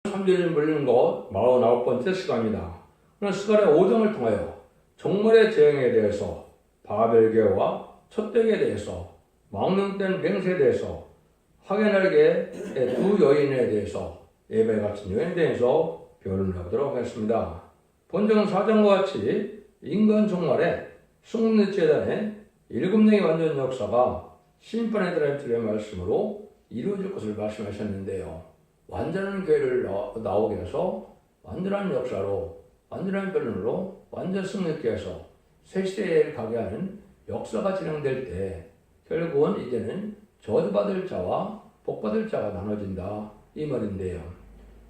삼전이 물리는 것 49번째 시간입니다. 오늘 시간의 5장을 통하여 종말의 재앙에 대해서, 바벨개와 촛대기에 대해서, 망령된 맹세에 대해서, 하게날개의 두 여인에 대해서, 예배 같은 여인에 대해서 변론을 해보도록 하겠습니다. 본章 4장과 같이 인간 종말에 승리재단의 7명의 완전 역사가 심판에 대한 주의 말씀으로 이루어질 것을 말씀하셨는데요. 완전한 교회를 나오게 해서 완전한 역사로, 완전한 변론으로 완전 승리케 해서 새 시대에 가게 하는 역사가 진행될 때 결국은 이제는 저주받을 자와 복받을 자가 나눠진다 이 말인데요.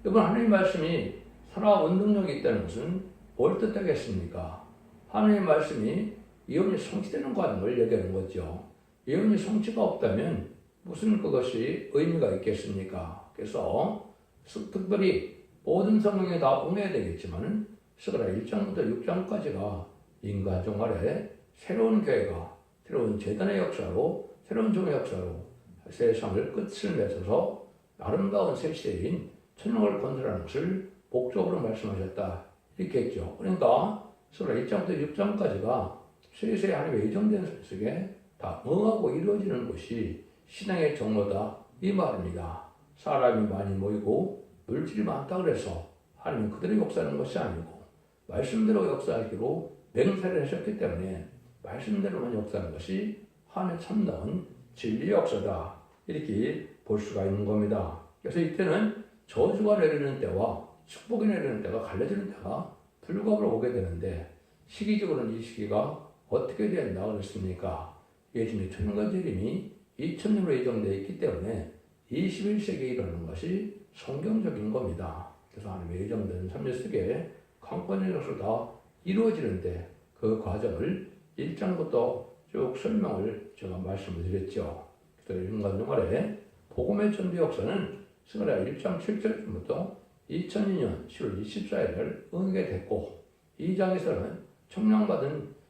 이번 하나님 말씀이 살아 운동력이 있다는 것은 뭘 뜻하겠습니까? 하나님 말씀이 예언이 성취되는 과정을 얘기하는 거죠. 예언이 성취가 없다면 무슨 그것이 의미가 있겠습니까? 그래서 특별히 모든 성경에 다 응해야 되겠지만 스가랴 1장부터 6장까지가 인간 종말에 새로운 교회가 새로운 재단의 역사로 새로운 종의 역사로 세상을 끝을 맺어서 아름다운 새 시대인 천국을 건설하는 것을 목적으로 말씀하셨다 이렇게 했죠. 그러니까 스가랴 1장부터 6장까지가 세세의 하나님의 예정된 속에 다 응하고 이루어지는 것이 신앙의 종로다 이 말입니다. 사람이 많이 모이고 물질이 많다 그래서 하나님은 그들의 역사하는 것이 아니고 말씀대로 역사하기로 맹세를 하셨기 때문에 말씀대로만 역사하는 것이 하나님의 참다운 진리의 역사다 이렇게 볼 수가 있는 겁니다. 그래서 이때는 저주가 내리는 때와 축복이 내리는 때가 갈라지는 때가 불가으로 오게 되는데 시기적으로는 이 시기가 어떻게 된다 그랬습니까? 예수님의 천년과 재림이 2000년으로 예정되어 있기 때문에 21세기에 일어나는 것이 성경적인 겁니다. 그래서 하나님의 예정된 3년 강권의 역사가 다 이루어지는데 그 과정을 1장부터 쭉 설명을 제가 말씀을 드렸죠. 그래서 인간 종말에 복음의 전도 역사는 스가랴 1장 7절부터 2002년 10월 24일을 응하게 됐고 2장에서는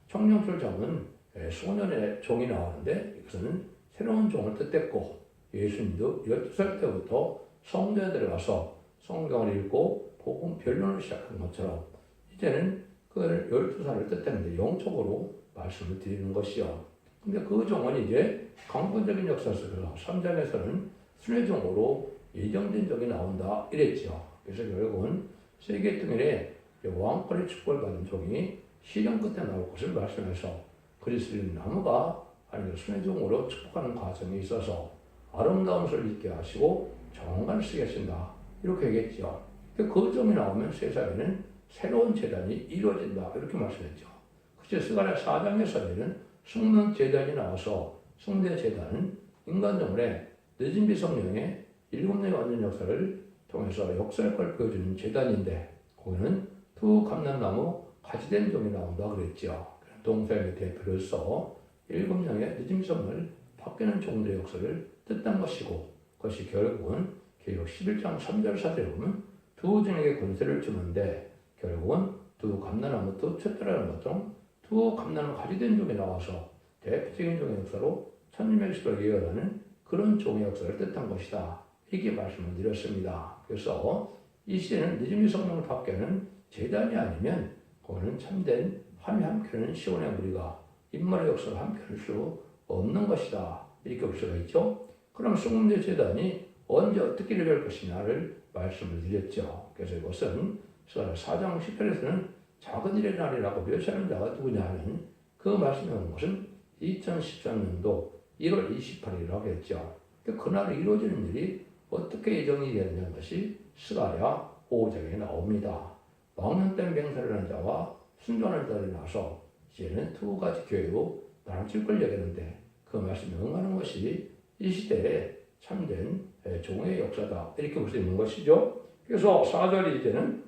청량철 잡은 소년의 종이 나오는데 이것은 새로운 종을 뜻했고 예수님도 12살 때부터 성전에 들어가서 성경을 읽고 복음 변론을 시작한 것처럼 이제는 그 12살을 뜻했는데 영적으로 말씀을 드리는 것이요. 근데 그 종은 이제 강권적인 역사 속에서 3장에서는 순회 종으로 예정된 종이 나온다 이랬죠. 그래서 결국은 세계 통일에 왕권의 축복을 받은 종이 시련 끝에 나올 것을 말씀해서 그리스도인 나무가 아니면 순회 종으로 축복하는 과정에 있어서 아름다운 것을 있게 하시고 정관을 쓰게 하신다 이렇게 얘기했죠. 그 점이 나오면 세상에는 새로운 재단이 이루어진다 이렇게 말씀했죠. 그치 스가랴 4장에서는 성령 재단이 나와서 성대 재단은 인간적으로 늦은 비성령의 7년의 완전 역사를 통해서 역사의 걸 보여주는 재단인데 거기는 두 감람나무 가지된 종이 나온다 그랬죠. 동서의 대표로서 7명의 늦은 비성을 바뀌는 종들의 역사를 뜻한 것이고 그것이 결국은 계시록 11장 3절 4절에 보면 두 종에게 권세를 주는데 결국은 두 감람나무 두 촛대라는 것처럼 두 감람나무 가지된 종이 나와서 대표적인 종의 역사로 천년의 시대를 이어가는 그런 종의 역사를 뜻한 것이다. 이렇게 말씀을 드렸습니다. 그래서 이 시대는 늦은 비성령을 받게 하는 재단이 아니면 그거는 참된 함이 함께하는 시온의 무리가 인물의 역사를 함께할 수 없는 것이다. 이렇게 볼 수가 있죠. 그럼 성문대 재단이 언제 어떻게 이루어질 것이냐를 말씀을 드렸죠. 그래서 이것은 4장 10절에서는 작은 일의 날이라고 묘사하는 자가 누구냐 하는 그 말씀에 온 것은 2013년도 1월 28일이라고 했죠. 그날 이루어지는 일이 어떻게 예정이 되느냐는 것이 스가랴 5장에 나옵니다. 망령된 맹세를 하는 자와 순종하는 자들이 나서 이제는 두 가지 교회로 나눠질 걸 얘기하는데 그 말씀에 응하는 것이 이 시대에 참된 종의 역사다 이렇게 볼 수 있는 것이죠. 그래서 4절이 이제는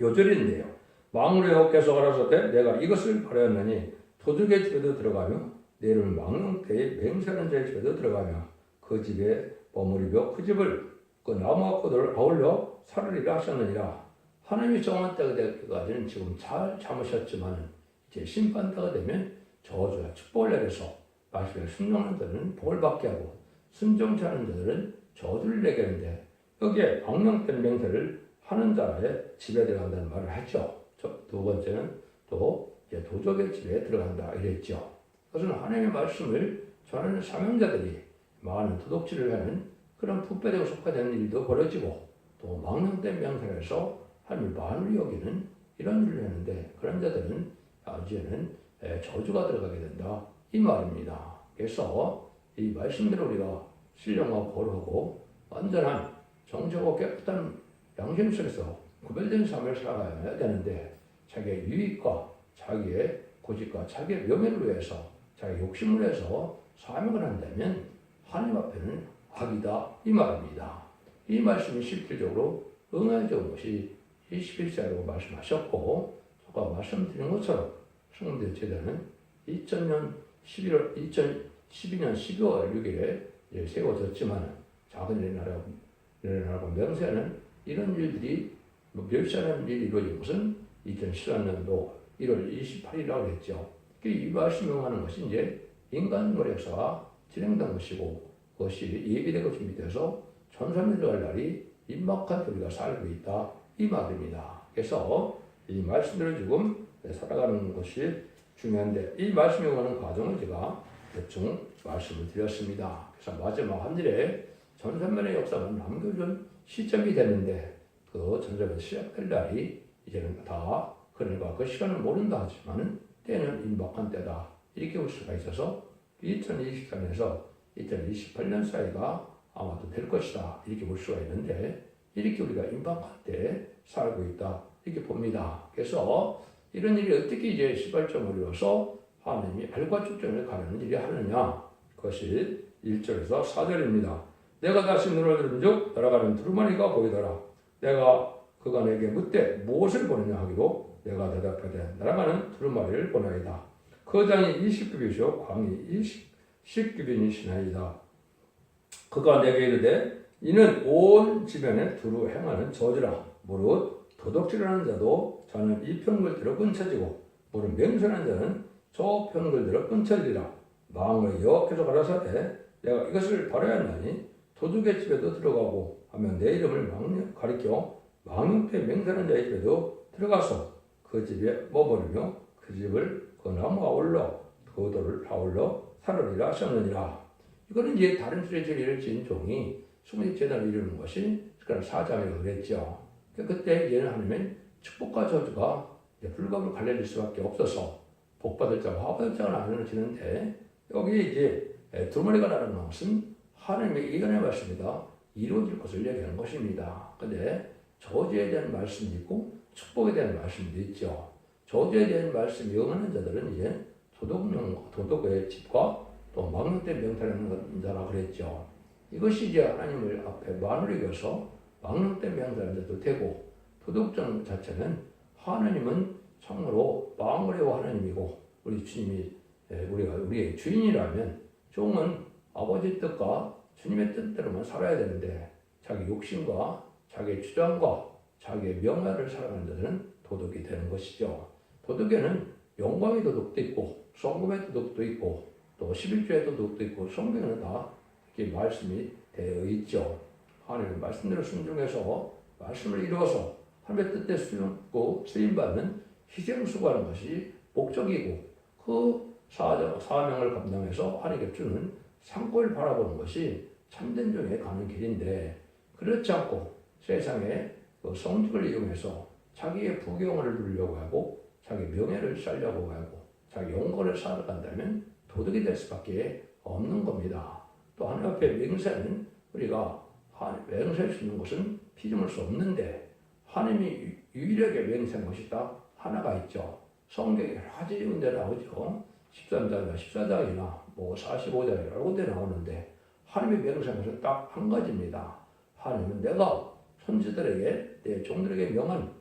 요절인데요. 망울의 여호와께서 가라사대 내가 이것을 바라였나니 도둑의 집에도 들어가며 내 이름을 망령되이 맹세하는 자의 집에도 들어가며 그 집에 머무리며 그 집을 그 나무와 꽃을 아울러 살으리라 하셨느니라. 하나님이 정한 때가 되기까지는 지금 잘 참으셨지만 이제 심판 때가 되면 저주와 축복을 내려서 말씀에 순종하는 자들은 복을 받게 하고 순종치 않은 자들은 저주를 내게 하는데 여기에 망령된 맹세를 하는 자의 집에 들어간다는 말을 했죠. 두 번째는 또 이제 도적의 집에 들어간다 이랬죠. 그것은 하나님의 말씀을 전하는 사명자들이 많은 도둑질을 하는 그런 부패되고 속화되는 일도 벌어지고 또 망령된 맹세를 해서 하나님을 만으로 여기는 이런 일을 하는데 그런 자들은 이제는 저주가 들어가게 된다 이 말입니다. 그래서 이 말씀대로 우리가 신령하고 거룩하고 완전한 정직하고 깨끗한 양심 속에서 구별된 삶을 살아가야 되는데 자기의 유익과 자기의 고집과 자기의 명예를 위해서 자기의 욕심을 위해서 사명을 한다면 하나님 앞에는 악이다 이 말입니다. 이 말씀이 실질적으로 응해져 것이 21세라고 말씀하셨고 아까 말씀드린 것처럼 성대 제단은 2012년 12월 6일에 세워졌지만 작은 일어나고 명세는 이런 일들이 멸시하는 일이 이루어진 것은 2014년도 1월 28일이라고 했죠. 이 말씀이 하는 것이 이제 인간의 역사가 진행된 것이고 그것이 예비되고 준비돼서 천삼에 들어갈 날이 임박한 우리가 살고 있다 이 말입니다. 그래서 이 말씀대로 지금 살아가는 것이 중요한데 이 말씀이 오는 과정을 제가 대충 말씀을 드렸습니다. 그래서 마지막 한 일에 전산면의 역사가 남겨준 시점이 됐는데 그 전산면 시작될 날이 이제는 다 그러니까 그 시간을 모른다 하지만 때는 임박한 때다 이렇게 볼 수가 있어서 2023년에서 2028년 사이가 아마도 될 것이다 이렇게 볼 수가 있는데 이렇게 우리가 임박한 때 살고 있다 이렇게 봅니다. 그래서 이런 일이 어떻게 이제 시발점을 이뤄서 하나님이 알과 축전을 가르는 일이 하느냐 그것이 1절에서 4절입니다. 내가 다시 눈을 들은즉 날아가는 두루마리가 보이더라. 내가 그가 내게 묻되 무엇을 보느냐 하기로 내가 대답하되 날아가는 두루마리를 보나이다. 그 장이 20규빗이요 광이 10규빗이시나이다. 그가 내게 이르되 이는 온 지면에 두루 행하는 저주라. 무릇 도둑질하는 자도 저는 이 편글대로 끊쳐지고 무릇 맹선한 자는 저 편글대로 끊쳐지리라. 마음을 여호와께서 가라사대 내가 이것을 바라야 하나니 도둑의 집에도 들어가고 하면 내 이름을 가리켜 망령되 맹선한 자의 집에도 들어가서 그 집에 머무르며 그 집을 그 나무가 올라 그 돌을 아울러 살으리라 하셨느니라. 이거는 이제 다른 수레제리를 지은 종이 수문의 재단을 이루는 것이 그런 사장이라고 그랬죠. 그때 이제는 하나님은 축복과 저주가 불가불 갈라질 수밖에 없어서 복받을 자와 화받을 자가 나누어지는데 여기 이제 두루마리가 나라는 것은 하나님의 예언의 말씀이다 이루어질 것을 얘기하는 것입니다. 근데 저주에 대한 말씀이 있고 축복에 대한 말씀도 있죠. 저주에 대한 말씀이 응하는 자들은 이제 도덕의 집과 또 망령된 명탈하는 자라고 그랬죠. 이것이 이제 하나님을 앞에 만으로 이겨서 망령된 명탈하는 자도 되고 도덕적 자체는 하나님은 참으로 마음으로 하나님이고 우리 주님이 우리의 주인이라면 종은 아버지 뜻과 주님의 뜻대로만 살아야 되는데 자기 욕심과 자기의 주장과 자기의 명예를 살아가는 자들은 도덕이 되는 것이죠. 도덕에는 영광의 도덕도 있고 성금의 도덕도 있고 또 11조의 도덕도 있고 성경에는 다 이렇게 말씀이 되어 있죠. 하나님의 말씀대로 순종해서 말씀을 이루어서 하나님의 뜻에 수용하고 쓰임받는 희생수고하는 것이 목적이고 그 사명을 감당해서 하나님께 주는 상권을 바라보는 것이 참된 종에 가는 길인데 그렇지 않고 세상에 그 성직을 이용해서 자기의 부경을 누리려고 하고 자기 명예를 쌓으려고 하고 자기 영광을 쌓아간다면 도덕이 될 수밖에 없는 겁니다. 또 하나님 앞에 맹세는 우리가 맹세할 수 있는 것은 피조물 수 없는데 하나님이 유일하게 맹세한 것이 딱 하나가 있죠. 성경에 여러 가지 문제 나오죠. 13장이나 14장이나 뭐 45장이나 여러 군데 나오는데 하나님의 맹세한 것은 딱 한 가지입니다. 하나님은 내가 선지들에게 내 종들에게 명한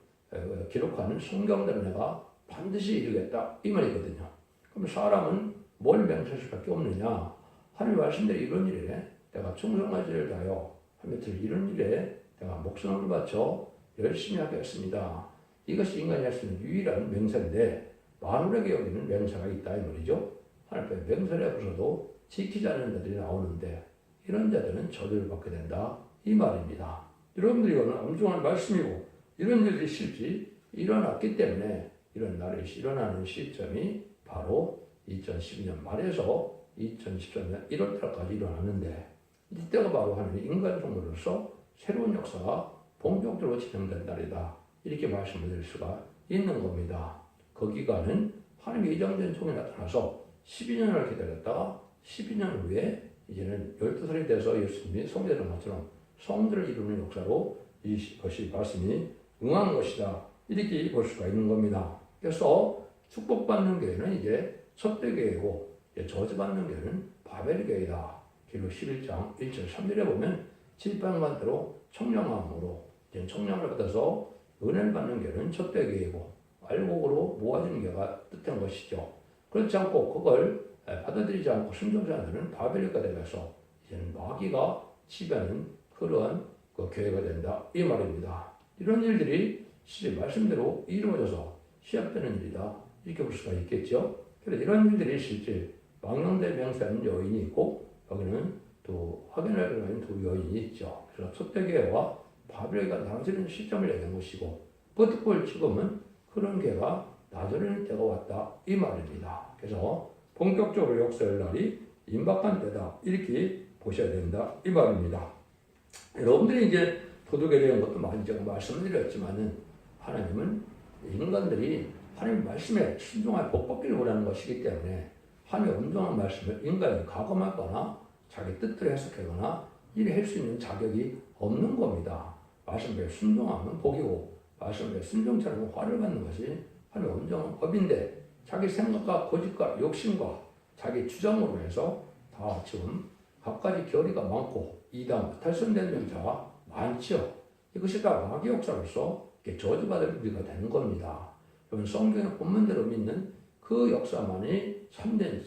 기록하는 성경대로 내가 반드시 이루겠다 이 말이거든요. 그럼 사람은 뭘 맹세할 수밖에 없느냐? 하나님 말씀대로 이런 일에 내가 충성하지를 다하여 하면서 이런 일에 내가 목숨을 바쳐 열심히 하겠습니다. 이것이 인간이 할 수 있는 유일한 맹세인데 만물에게 여기는 맹세가 있다 이 말이죠. 하나님 맹세를 해서도 지키지 않는 자들이 나오는데 이런 자들은 저주를 받게 된다 이 말입니다. 여러분들이 이거는 엄중한 말씀이고 이런 일들이 실제 일어났기 때문에 이런 날이 일어나는 시점이 바로 2012년 말에서 2013년 1월 달까지 일어났는데 이때가 바로 하나님 인간 종으로서 새로운 역사가 본격적으로 진행된 날이다. 이렇게 말씀을 드릴 수가 있는 겁니다. 그 기간은 하나님의 예정된 종이 나타나서 12년을 기다렸다가 12년 후에 이제는 12살이 돼서 예수님이 성대를 것처럼 성들을 이루는 역사로 이것이 말씀이 응한 것이다. 이렇게 볼 수가 있는 겁니다. 그래서 축복받는 교회는 이제 첫대교회고 저주받는 교회는 바벨교회다. 기록 11장 1절 3절에 보면 칠판관대로 청량함으로 청량을 받아서 은혜를 받는 교회는 첫대교회고 알곡으로 모아지는 교회가 뜻하는 것이죠. 그렇지 않고 그걸 받아들이지 않고 순종하지 않는 바벨교가 되면서 이제는 마귀가 지배하는 그러한 그 교회가 된다. 이 말입니다. 이런 일들이 실제 말씀대로 이루어져서 시작되는 일이다. 이렇게 볼 수가 있겠죠. 그래서 이런 일들이 실제 망령대 명세하는 여인이 있고 여기는 또 확인할 필요한 두 여인이 있죠. 그래서 첫대교회와 바벨교가 나눠지는 시점을 얘기한 것이고 그 특별 지금은 그런 교회가 나눠지는 때가 왔다. 이 말입니다. 그래서 본격적으로 역사할 날이 임박한 때다. 이렇게 보셔야 된다. 이 말입니다. 여러분들이 이제 도덕에 대한 것도 많이 제가 말씀을 드렸지만은 하나님은 인간들이 하나님 말씀에 순종할 복 받기를 원하는 것이기 때문에 하나님의 온전한 말씀을 인간이 가감하거나 자기 뜻대로 해석하거나 일을 할 수 있는 자격이 없는 겁니다. 말씀에 순종하면 복이고 말씀에 순종치 않으면 화를 받는 것이 하나님의 온전한 법인데 자기 생각과 고집과 욕심과 자기 주장으로 해서 다 지금 갖가지 결의가 많고 이단 탈선된 명자가 많죠. 이것이 다 마귀 역사로서 저주받을 우리가 되는 겁니다. 여러분 성경의 본문대로 믿는 그 역사만이 참된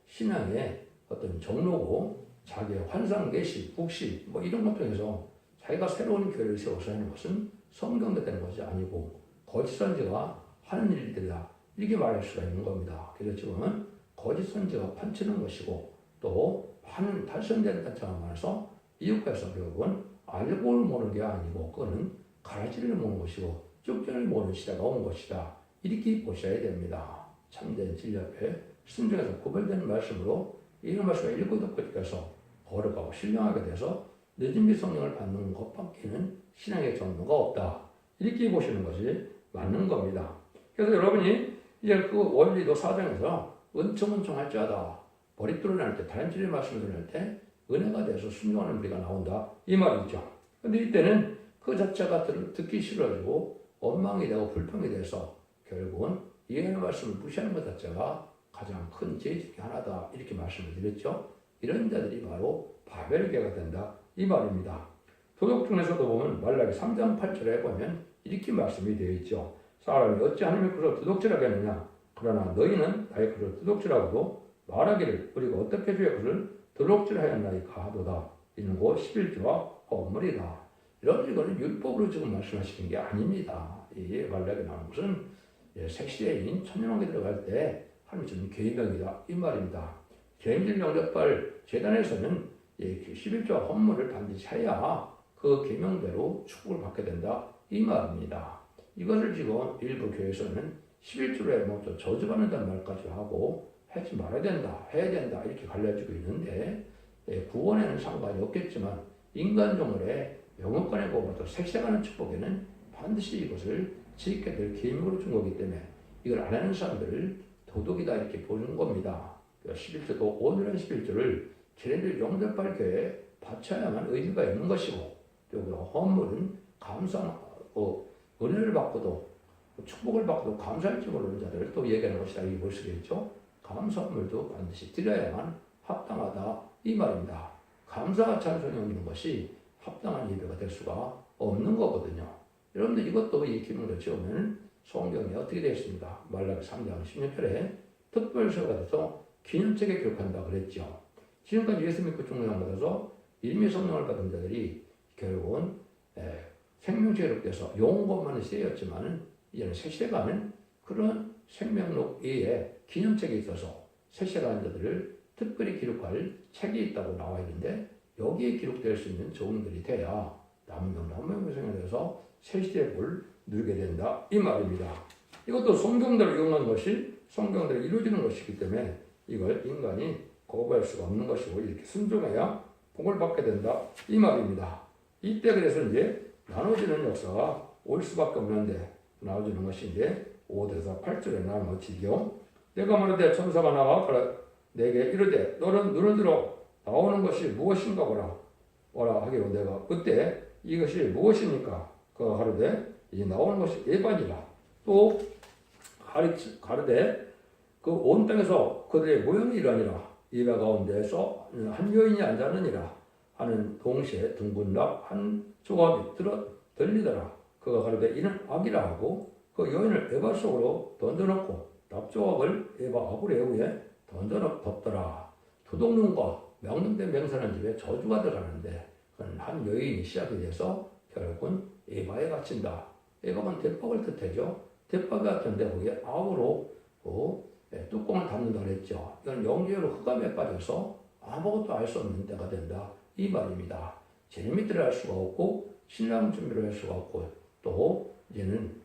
신앙의 어떤 정로고 자기의 환상, 계시, 국시 뭐 이런 것 통해서 자기가 새로운 교회를 세워서 하는 것은 성경대 되는 것이 아니고 거짓 선지가 하는 일들이다. 이렇게 말할 수가 있는 겁니다. 그래서 지금은 거짓 선지가 판치는 것이고 또 많은 탈선된 단체가 많아서 이웃과에서 결국은 알고를 모르는 게 아니고 그거는 가라지를 모르는 것이고 쪽전을 모르는 시대가 온 것이다. 이렇게 보셔야 됩니다. 참된 진리 앞에 순종해서 구별되는 말씀으로 이런 말씀을 읽고 듣고 해서 거룩하고 신령하게 돼서 늦은 비 성령을 받는 것밖에는 신앙의 정도가 없다. 이렇게 보시는 것이 맞는 겁니다. 그래서 여러분이 이제 그 원리도 사정에서 은총할지어다. 머릿돌을 날 때, 다른 진리의 말씀을 들을 때 은혜가 돼서 순종하는 우리가 나온다. 이 말이죠. 근데 이때는 그 자체가 듣기 싫어지고 원망이 되고 불평이 돼서 결국은 이해하는 말씀을 무시하는 것 자체가 가장 큰 죄 중에 하나다. 이렇게 말씀을 드렸죠. 이런 자들이 바로 바벨교가 된다. 이 말입니다. 도덕 중에서도 보면 말라기 3장 8절에 보면 이렇게 말씀이 되어 있죠. 사람이 어찌 하나님의 것을 도둑질하게 하느냐. 그러나 너희는 나의 것을 도둑질하고도 말하기를 우리가 어떻게 주의 것을 도둑질하였나이까 하도다. 이는 곧 11조와 허물이다. 이거는 율법으로 지금 말씀하시는 게 아닙니다. 이 말라기 나오는 것은 색시대인 천년왕국에 들어갈 때 하나님이 주는 계명이다. 이 말입니다. 계명질 영접할 재단에서는 11조와 헌물을 반드시 해야 그 계명대로 축복을 받게 된다. 이 말입니다. 이것을 지금 일부 교회에서는 11조에 먼저 저주받는다는 말까지 하고 하지 말아야 된다, 해야 된다 이렇게 갈라지고 있는데 구원에는 상관이 없겠지만 인간종을의 영혼권의 보호도 색색하는 축복에는 반드시 이것을 지키게 될 계명으로 준 거기 때문에 이걸 안 하는 사람들을 도둑이다 이렇게 보는 겁니다. 11조도 오늘은 11조를 걔네들 영접할 교회에 바쳐야만 의미가 있는 것이고 또 헌물은 은혜를 받고도 축복을 받고도 감사할 줄 모르는 자들을 또 얘기하는 것이다 이렇게 볼 수가 있죠. 감사물도 반드시 드려야만 합당하다 이 말입니다. 감사와 찬송이 없는 것이 합당한 예배가 될 수가 없는 거거든요. 여러분들 이것도 이 기능을 지으면 성경에 어떻게 되어 있습니다. 말라기 3장 16절에 특별서가 돼서 기념책에 기록한다 그랬죠. 지금까지 예수 믿고 종료한 받아서 일미 성령을 받은 자들이 결국은 생명책에 기록돼서 용어만이 쓰였지만 이제는 새시대가는 그런 생명록 외에 기념책에 있어서 새시대가 자들을 특별히 기록할 책이 있다고 나와 있는데 여기에 기록될 수 있는 조문들이 돼야 남명생에 대해서 새 시대의 볼 누리게 된다 이 말입니다. 이것도 성경대로 이용한 것이 성경대로 이루어지는 것이기 때문에 이걸 인간이 거부할 수가 없는 것이고 이렇게 순종해야 복을 받게 된다 이 말입니다. 이때 그래서 이제 나눠지는 역사가 올 수밖에 없는데 나눠지는 것이 이제 5절에서 8절에 나눠지죠. 내가 말하되 천사가 나와 내게 이르되 너는 눈을 들어 나오는 것이 무엇인가 보라 하기로 내가 그때 이것이 무엇입니까? 그가 가르되 이 나오는 것이 예반이라. 또 가르되 그 온 땅에서 그들의 모형이 일하니라. 예배 가운데에서 한 여인이 앉았느니라 하는 동시에 둥근락 한 조각이 들리더라. 그가 가르되 이는 악이라 하고 그 여인을 에바 속으로 던져놓고 납조각을 에바 아구레 위에 던져놓더라. 투독눈과 명령된 맹세하는 집에 저주가 들어가는데 그건 한 여인이 시작이 돼서 결국은 에바에 갇힌다. 에바는 대박을 뜻하죠. 대박 같은데 거기에 아우로 뚜껑을 닫는다 그랬죠. 이건 영계로 흑암에 빠져서 아무것도 알 수 없는 때가 된다 이 말입니다. 제르미트를 할 수가 없고 신랑 준비를 할 수가 없고 또 이제는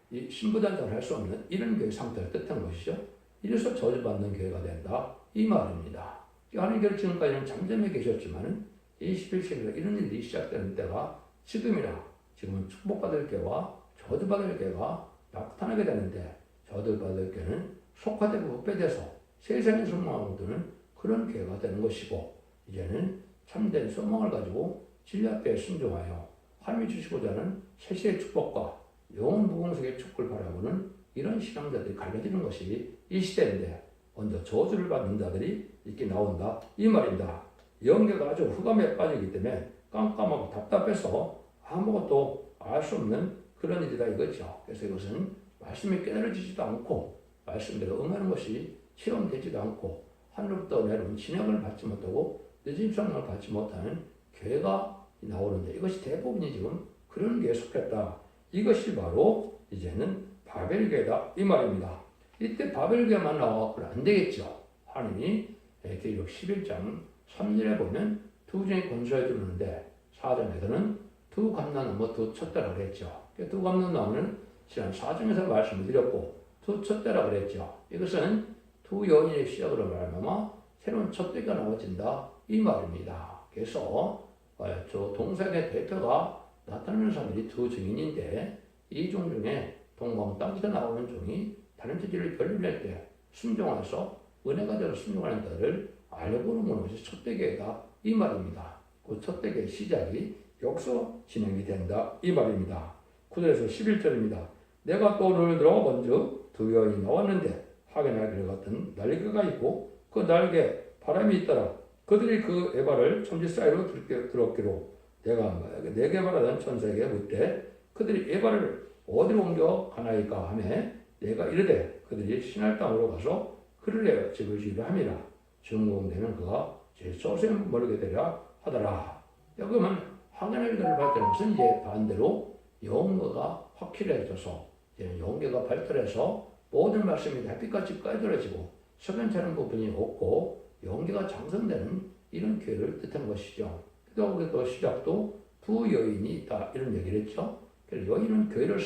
이 신부단장을 할 수 없는 이런 교회 상태를 뜻한 것이죠. 이래서 저주받는 교회가 된다 이 말입니다. 하나님께서 지금까지는 잠잠해 계셨지만 21세기에 이런 일이 시작되는 때가 지금이라. 지금은 축복받을 교회와 저주받을 교회가 나타나게 되는데 저주받을 교회는 속화되고 흡배돼서 세상에 소망하는 그런 교회가 되는 것이고 이제는 참된 소망을 가지고 진리 앞에 순종하여 하나님이 주시고자 하는 세세의 축복과 영원 무궁석의 축복을 바라보는 이런 신앙자들이 갈려지는 것이 이 시대인데 먼저 저주를 받는 자들이 이렇게 나온다 이 말입니다. 영계가 아주 흑암에 빠지기 때문에 깜깜하고 답답해서 아무것도 알 수 없는 그런 일이다 이거죠. 그래서 이것은 말씀이 깨달아지지도 않고 말씀대로 응하는 것이 실현되지도 않고 하늘로부터 내려온 진영을 받지 못하고 늦은 성령을 받지 못하는 교회가 나오는데 이것이 대부분이 지금 그런 교회에 속했다. 이것이 바로 이제는 바벨교회다 이 말입니다. 이때 바벨교회만 나와서는 안 되겠죠. 하나님이 계시록 11장 3절에 보면 두 종이 건설해 주는데 4장에서는 두 감람나무 두 촛대라고 그랬죠. 두 감람나무는 지난 4장에서 말씀을 드렸고 두 촛대라고 그랬죠. 이것은 두 여인의 시작으로 말하면 새로운 촛대가 나와진다 이 말입니다. 그래서 저 동색의 대표가 나타나는 사람들이 두 증인인데 이 종 중에 동방 땅에서 나오는 종이 다른 체질을 별림할 때 순종해서 은혜가 되어 순종하는 자를 알려보는 것이 촛대교회다 이 말입니다. 그 촛대교의 시작이 여기서 진행이 된다 이 말입니다. 9절에서 11절입니다. 내가 또 눈을 들어 먼저 두 여인이 나왔는데 하게 날개 같은 날개가 있고 그 날개 바람이 있더라. 그들이 그 에바를 천지 사이로 들었기로 내가 내게 말하던 천사에게 묻되 그들이 에바를 어디로 옮겨 가나이까 하매 내가 이르되 그들이 신할 땅으로 가서 그를 내어 집을 지으려 함이라. 중공되면 그가 제 소생 모르게 되려 하더라. 여기는 확연하게 발달한 것은 이제 반대로 영어가 확실해져서 이제 영계가 발달해서 모든 말씀이 햇빛같이 까들어지고 석연찮은 부분이 없고 영계가 장성되는 이런 교회를 뜻한 것이죠. 그래서 우리 또 시작도 두 여인이 있다 이런 얘기를 했죠. 그래서 여인은 교회를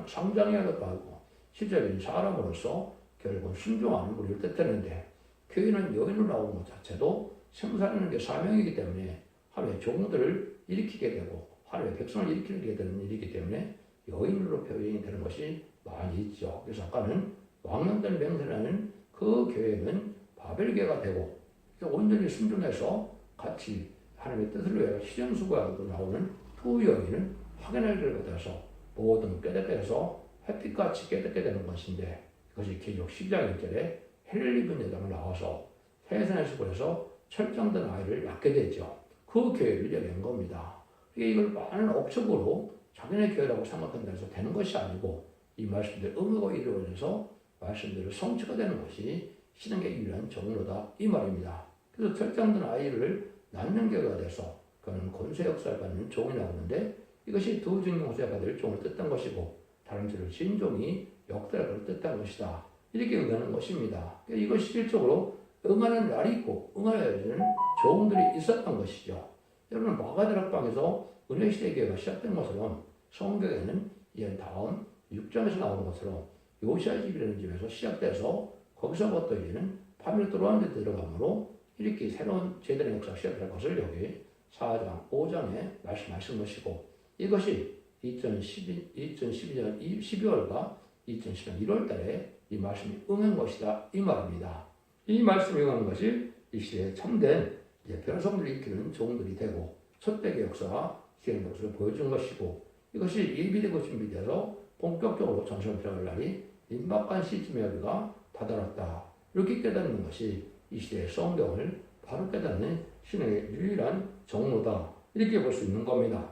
상장해야 하고 실제적인 사람으로서 결국은 순종하는 우리를 뜻했는데 교회는 여인으로 나오는 것 자체도 생산하는 게 사명이기 때문에 하루에 종들을 일으키게 되고 하루에 백성을 일으키게 되는 일이기 때문에 여인으로 표현이 되는 것이 많이 있죠. 그래서 아까는 왕년된 맹세라는 그 교회는 바벨교회가 되고 온전히 순종해서 같이 하나님의 뜻을 위하여 실현수고하고 나오는 두 여인은 확연할 길을 받아서 모든 깨닫게 해서 햇빛같이 깨닫게 되는 것인데 그것이 계시록 10장 1절에 해를 입은 여자가 나와서 세상에서 그래서 철장된 아이를 낳게 되죠. 그 교회를 얘기한 겁니다. 이걸 많은 억측으로 자기네 교회라고 생각한다 해서 되는 것이 아니고 이 말씀들 의무가 이루어져서 말씀대로 성취가 되는 것이 신앙의 유일한 정로다 이 말입니다. 그래서 철장된 아이를 낳는 교회가 돼서 그는 권세 역사를 받는 종이 나오는데 이것이 두 증용수에 받을 종을 뜻한 것이고 다른 줄을 신종이 역대를 뜻한 것이다. 이렇게 의하는 것입니다. 이것이 실질적으로 응하는 날이 있고 응하여야 되는 종들이 있었던 것이죠. 여러분 마가다락방에서 은혜시대 교회가 시작된 것처럼 성경에는 이제 다음 6장에서 나오는 것처럼 요시야 집이라는 집에서 시작돼서 거기서부터 이제는 바벨 들어오는 데 들어가므로 이렇게 새로운 제대로 역사가 시작될 것을 여기 4장, 5장에 말씀하신 것이고 이것이 2012년 12월과 2010년 1월 달에 이 말씀이 응한 것이다 이 말입니다. 이 말씀이 응한 것이 이 시대에 참된 변성들을 일으키는 종들이 되고 첫대의 역사가 시행된 것을 보여준 것이고 이것이 예비되고 준비되어서 본격적으로 전선을 들어갈 날이 임박한 시점에 우리가 다다랐다. 이렇게 깨닫는 것이 이 시대의 성경을 바로 깨닫는 신의 유일한 정로다. 이렇게 볼 수 있는 겁니다.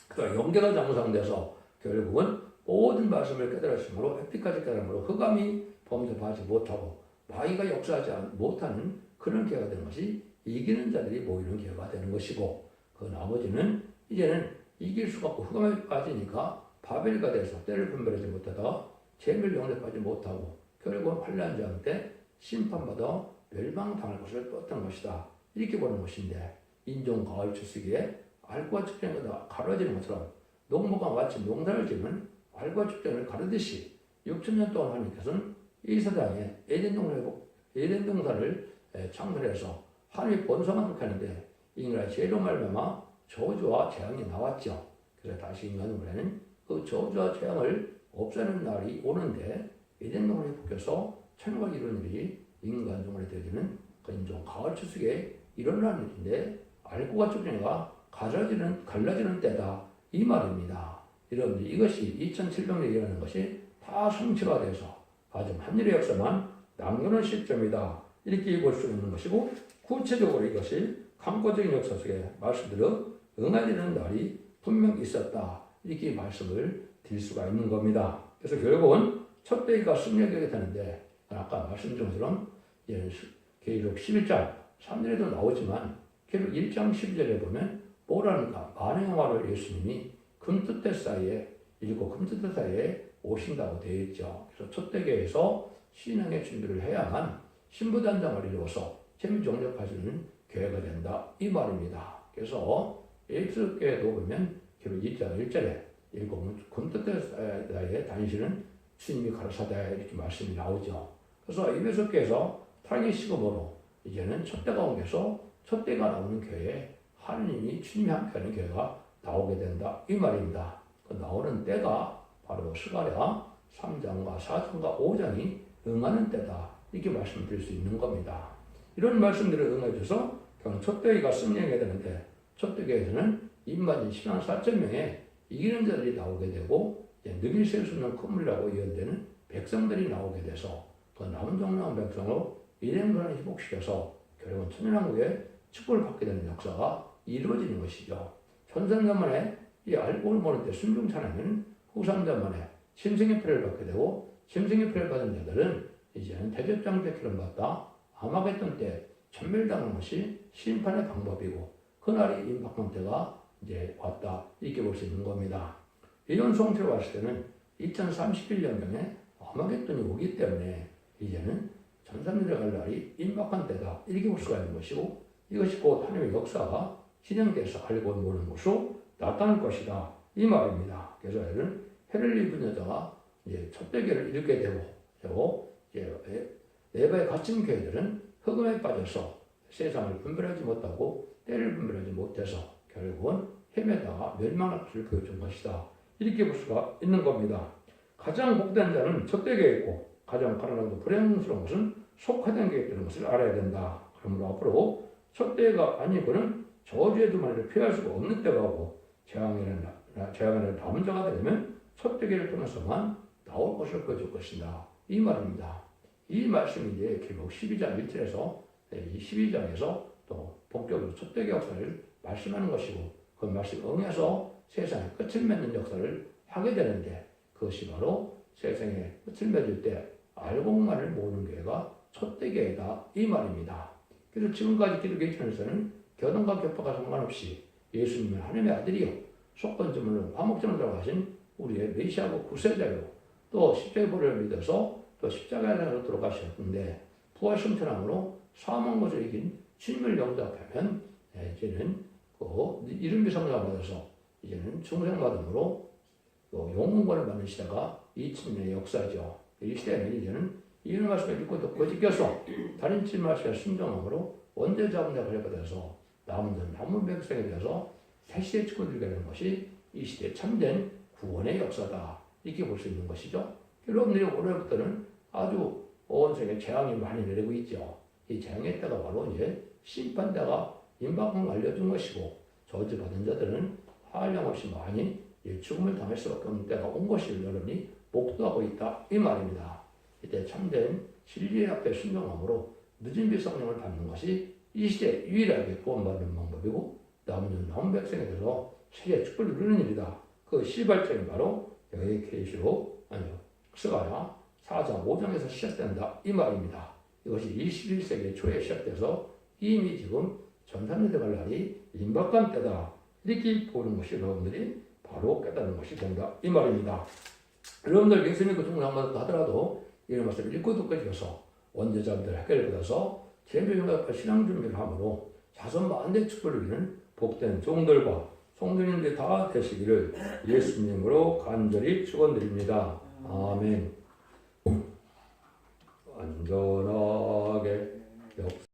그러니까 영계가 장성돼서 결국은 모든 말씀을 깨달으심으로 에피까지 깨달음으로 흑암이 범접하지 못하고 마귀가 역사하지 못하는 그런 기회가 되는 것이 이기는 자들이 모이는 기회가 되는 것이고 그 나머지는 이제는 이길 수가 없고 흑암에 빠지니까 바벨가 돼서 때를 분별하지 못하다가 재물 영접하지 못하고 결국은 환란장 때 심판받아 멸망당할 것을 떴던 것이다. 이렇게 보는 것인데 인종 가을 추수기에 알과 측정보다 가려지는 것처럼 농부가 마치 농사를 지으면 알과 측정을 가르듯이 6천년 동안 하나님께서는 이 세상에 에덴 동산을 창설해서 하나님의 본성을 그렇게 하는데 인간의 죄로 말미암아 저주와 재앙이 나왔죠. 그래서 다시 인간은 그 저주와 재앙을 없애는 날이 오는데 에덴 동산이 바뀌어서 천국을 이루는 일이 인간 종말에 되어지는 그 인종 가을 추수기에 일어나는 일인데 알고가 측정가 갈라지는 때다 이 말입니다. 여러분들 이것이 2700년에 일어나는 것이 다 성취가 돼서 아주 한일의 역사만 남겨놓은 시점이다. 이렇게 볼 수 있는 것이고 구체적으로 이것이 강고적인 역사 속에 말씀대로 응하리는 날이 분명 있었다. 이렇게 말씀을 드릴 수가 있는 겁니다. 그래서 결국은 첫 대기가 승리하게 되는데 아까 말씀드린 것처럼 계속 11장 3절에도 나오지만 계속 1장 12절에 보면 뭐라는가 만행화를 예수님이 금뜻대 사이에 읽고 금뜻대 사이에 오신다고 되어 있죠. 그래서 첫 대교에서 신앙의 준비를 해야만 신부단장을 이루어서 재미종접하시는 교회가 된다 이 말입니다. 그래서 예수교회도 보면 계속 2장 1절에 읽고 금뜻대 사이에 다니시는 주님이 가르사다 이렇게 말씀이 나오죠. 그래서 에베소교에서 타락의 시금으로 이제는 첫대가 옮겨서 첫대가 나오는 교회에 하느님이 주님이 함께하는 교회가 나오게 된다 이 말입니다. 그 나오는 때가 바로 스가랴 3장과 4장과 5장이 응하는 때다 이렇게 말씀드릴 수 있는 겁니다. 이런 말씀들을 응해 줘서 결국 첫대가 승리하게 되는데 첫대교에서는 입맞은 신앙 4,000명의 이기는 자들이 나오게 되고 능히 셀 수 없는 큰 물이라고 예언되는 백성들이 나오게 돼서 그 남은 종려한 백성으로 일행들을 회복시켜서 결국은 천년왕국의 축복을 받게 되는 역사가 이루어지는 것이죠. 천상자만에 이 알고 모를 때 순종찬하면 후삼자만에 심생의 표를 받게 되고 심생의 표를 받은 자들은 이제는 대접장대 기름 받다 아마겟돈 때 천멸당하는 것이 심판의 방법이고 그날이 임박한 때가 이제 왔다 이렇게 볼 수 있는 겁니다. 이런 송태로 왔을 때는 2031년경에 아마겟돈이 오기 때문에 이제는 전산들에 갈 날이 임박한 때다 이렇게 볼 수가 있는 것이고 이것이 곧 하나님의 역사가 진행돼서 알고 모르는 것으로 나타날 것이다 이 말입니다. 그래서 이런 해를 입은 여자가 이제 첫대교를 일으게 되고 이제 네바에 갇힌 교회들은 흑암에 빠져서 세상을 분별하지 못하고 때를 분별하지 못해서 결국은 헤매다가 멸망할 것을 보여준 것이다 이렇게 볼 수가 있는 겁니다. 가장 복된 자는 첫대교에 있고 가장 가난하고 불행스러운 것은 속화된 교회에 있는 것을 알아야 된다. 그러므로 앞으로 첫대가 아니고는 저주의 두마리를 피할 수가 없는 때가 오고 재앙에는 남은 자가 되면 첫대교를 통해서만 나올 것을 보여줄 것이다. 이 말입니다. 이 말씀이 이제 결국 12장 1절에서 이 12장에서 또 본격적으로 첫대교 역사를 말씀하는 것이고 그 말씀 응해서 세상의 끝을 맺는 역사를 하게 되는데 그것이 바로 세상의 끝을 맺을 때 알곡만을 모으는 교회가 첫대교회다 이 말입니다. 그래서 지금까지 기독교 천에서는 교단과 격파가 상관없이 예수님은 하나님의 아들이요 속건주문으로 화목전을 들어가신 우리의 메시아고 구세자요 또 십자가의 보혈을 믿어서 또 십자가에서 들어가셨는데 부활 승천함으로 사망 것을 이긴 주님을 영접하면 이제는 그 이름비 성장을 받아서 이제는 중생받음으로 또 영웅권을 받는 시대가 2000년의 역사죠. 이 시대는 이제는 이런 말씀을 믿고 듣고 지켜서 다른 칠 말씀에 순종함으로 원죄 잡음에 걸려버려서 남은 백성에 대해서 새시에 축구들게 되는 것이 이 시대의 참된 구원의 역사다. 이렇게 볼 수 있는 것이죠. 여러분들이 올해부터는 아주 온 세계에 재앙이 많이 내리고 있죠. 이 재앙의 때가 바로 이제 심판 때가 임박한 알려준 것이고 저주받은 자들은 한량없이 많이 죽음을 당할 수밖에 없는 때가 온 것을 여러분이 목도하고 있다. 이 말입니다. 이때 참된 진리의 앞에 순종함으로 늦은 비 성령을 받는 것이 이 시대에 유일하게 구원받는 방법이고 남은 백성에 대해서 세계 축복을 누리는 일이다. 그 시발점이 바로 여기 계시록 스가랴 4장 5장에서 시작된다. 이 말입니다. 이것이 21세기 초에 시작돼서 이미 지금 전산에 들어갈 날이 임박한 때다. 이렇게 보는 것이 여러분들이 바로 깨닫는 것이 된다. 이 말입니다. 여러분들 예수님 그 중을 한번 하더라도 이런 말씀을 읽고 듣고 해서 원죄자들 해결을 받아서 제도용과 신앙 준비를 함으로 자손 만대 축복을 누리는 복된 종들과 성도님들이 다 되시기를 예수님으로 간절히 축원드립니다. 아멘. 안전하게